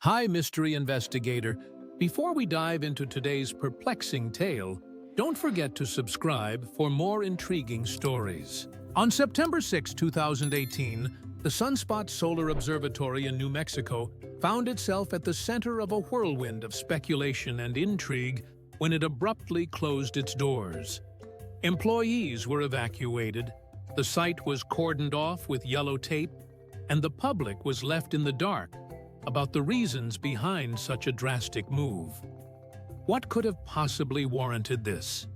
Hi, mystery investigator. Before we dive into today's perplexing tale, don't forget to subscribe for more intriguing stories. On September 6, 2018, the Sunspot Solar Observatory in New Mexico found itself at the center of a whirlwind of speculation and intrigue when it abruptly closed its doors. Employees were evacuated, the site was cordoned off with yellow tape, and the public was left in the dark about the reasons behind such a drastic move. What could have possibly warranted this?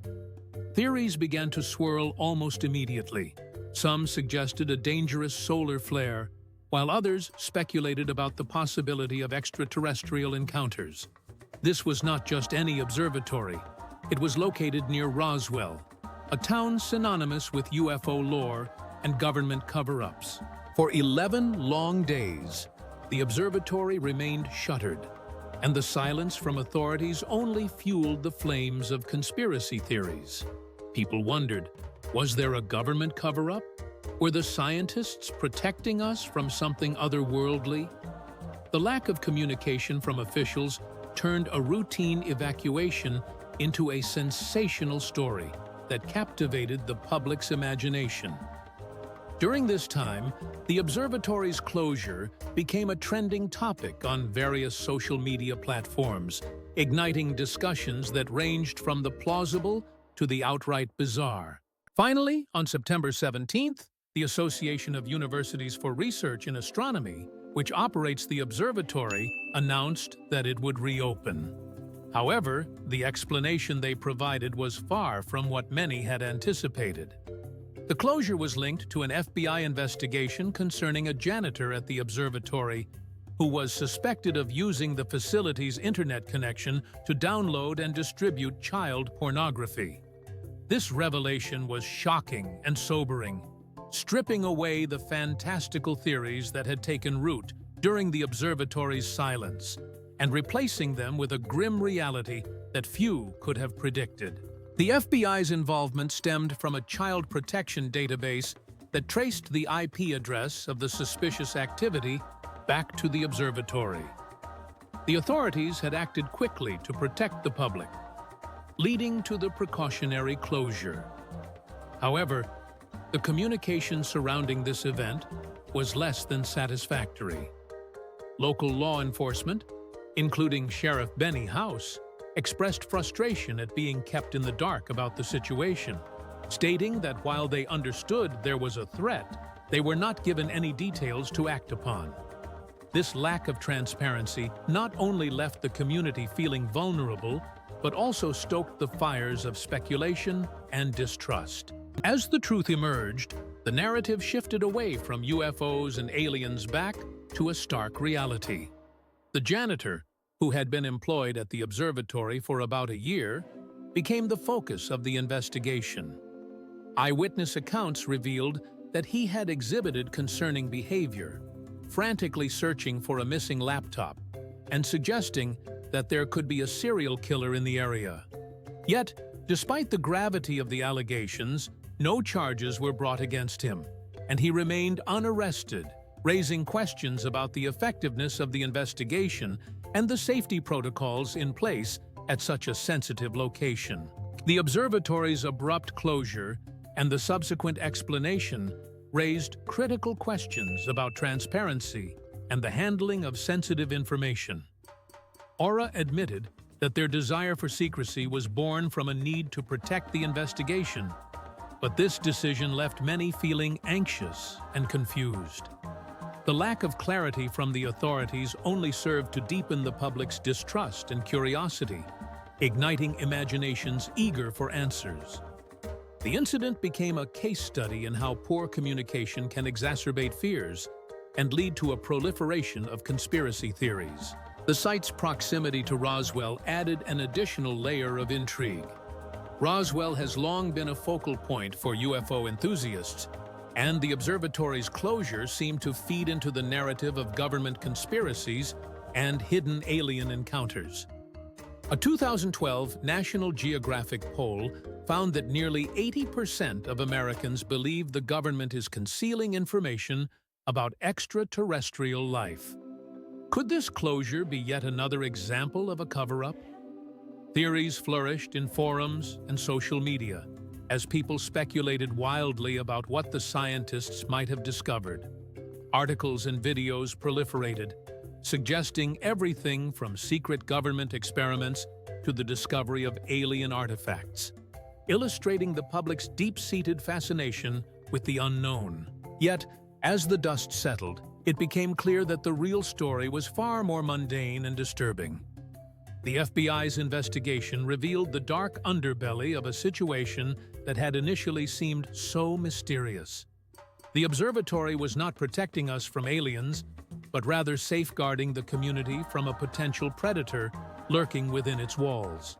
Theories began to swirl almost immediately. Some suggested a dangerous solar flare, while others speculated about the possibility of extraterrestrial encounters. This was not just any observatory. It was located near Roswell, a town synonymous with UFO lore and government cover-ups. For 11 long days, the observatory remained shuttered, and the silence from authorities only fueled the flames of conspiracy theories. People wondered, was there a government cover-up? Were the scientists protecting us from something otherworldly? The lack of communication from officials turned a routine evacuation into a sensational story that captivated the public's imagination. During this time, the observatory's closure became a trending topic on various social media platforms, igniting discussions that ranged from the plausible to the outright bizarre. Finally, on September 17th, the Association of Universities for Research in Astronomy, which operates the observatory, announced that it would reopen. However, the explanation they provided was far from what many had anticipated. The closure was linked to an FBI investigation concerning a janitor at the observatory who was suspected of using the facility's internet connection to download and distribute child pornography. This revelation was shocking and sobering, stripping away the fantastical theories that had taken root during the observatory's silence and replacing them with a grim reality that few could have predicted. The FBI's involvement stemmed from a child protection database that traced the IP address of the suspicious activity back to the observatory. The authorities had acted quickly to protect the public, leading to the precautionary closure. However, the communication surrounding this event was less than satisfactory. Local law enforcement, including Sheriff Benny House, expressed frustration at being kept in the dark about the situation, stating that while they understood there was a threat, they were not given any details to act upon. This lack of transparency not only left the community feeling vulnerable, but also stoked the fires of speculation and distrust. As the truth emerged, the narrative shifted away from UFOs and aliens back to a stark reality. The janitor, who had been employed at the observatory for about a year, became the focus of the investigation. Eyewitness accounts revealed that he had exhibited concerning behavior, frantically searching for a missing laptop and suggesting that there could be a serial killer in the area. Yet, despite the gravity of the allegations, no charges were brought against him, and he remained unarrested, raising questions about the effectiveness of the investigation and the safety protocols in place at such a sensitive location. The observatory's abrupt closure and the subsequent explanation raised critical questions about transparency and the handling of sensitive information. Aura admitted that their desire for secrecy was born from a need to protect the investigation, but this decision left many feeling anxious and confused. The lack of clarity from the authorities only served to deepen the public's distrust and curiosity, igniting imaginations eager for answers. The incident became a case study in how poor communication can exacerbate fears and lead to a proliferation of conspiracy theories. The site's proximity to Roswell added an additional layer of intrigue. Roswell has long been a focal point for UFO enthusiasts, and the observatory's closure seemed to feed into the narrative of government conspiracies and hidden alien encounters. A 2012 National Geographic poll found that nearly 80% of Americans believe the government is concealing information about extraterrestrial life. Could this closure be yet another example of a cover-up? Theories flourished in forums and social media as people speculated wildly about what the scientists might have discovered. Articles and videos proliferated, suggesting everything from secret government experiments to the discovery of alien artifacts, illustrating the public's deep-seated fascination with the unknown. Yet, as the dust settled, it became clear that the real story was far more mundane and disturbing. The FBI's investigation revealed the dark underbelly of a situation that had initially seemed so mysterious. The observatory was not protecting us from aliens, but rather safeguarding the community from a potential predator lurking within its walls.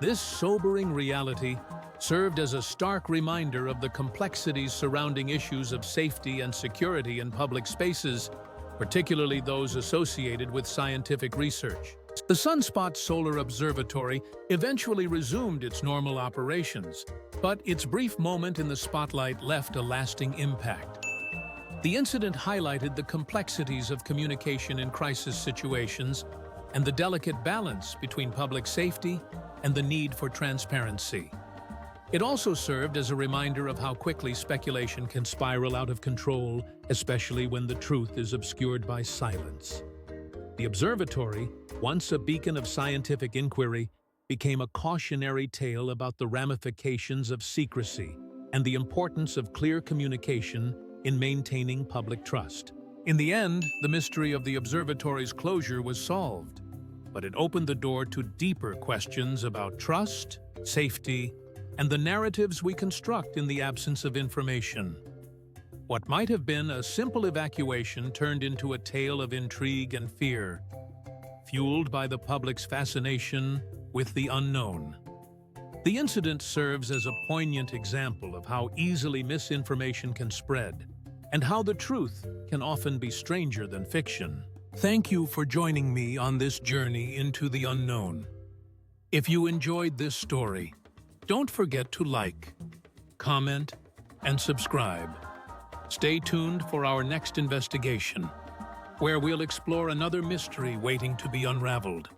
This sobering reality served as a stark reminder of the complexities surrounding issues of safety and security in public spaces, particularly those associated with scientific research. The Sunspot Solar Observatory eventually resumed its normal operations, but its brief moment in the spotlight left a lasting impact. The incident highlighted the complexities of communication in crisis situations and the delicate balance between public safety and the need for transparency. It also served as a reminder of how quickly speculation can spiral out of control, especially when the truth is obscured by silence. The observatory, once a beacon of scientific inquiry, became a cautionary tale about the ramifications of secrecy and the importance of clear communication in maintaining public trust. In the end, the mystery of the observatory's closure was solved, but it opened the door to deeper questions about trust, safety, and the narratives we construct in the absence of information. What might have been a simple evacuation turned into a tale of intrigue and fear, fueled by the public's fascination with the unknown. The incident serves as a poignant example of how easily misinformation can spread, and how the truth can often be stranger than fiction. Thank you for joining me on this journey into the unknown. If you enjoyed this story, don't forget to like, comment, and subscribe. Stay tuned for our next investigation, where we'll explore another mystery waiting to be unraveled.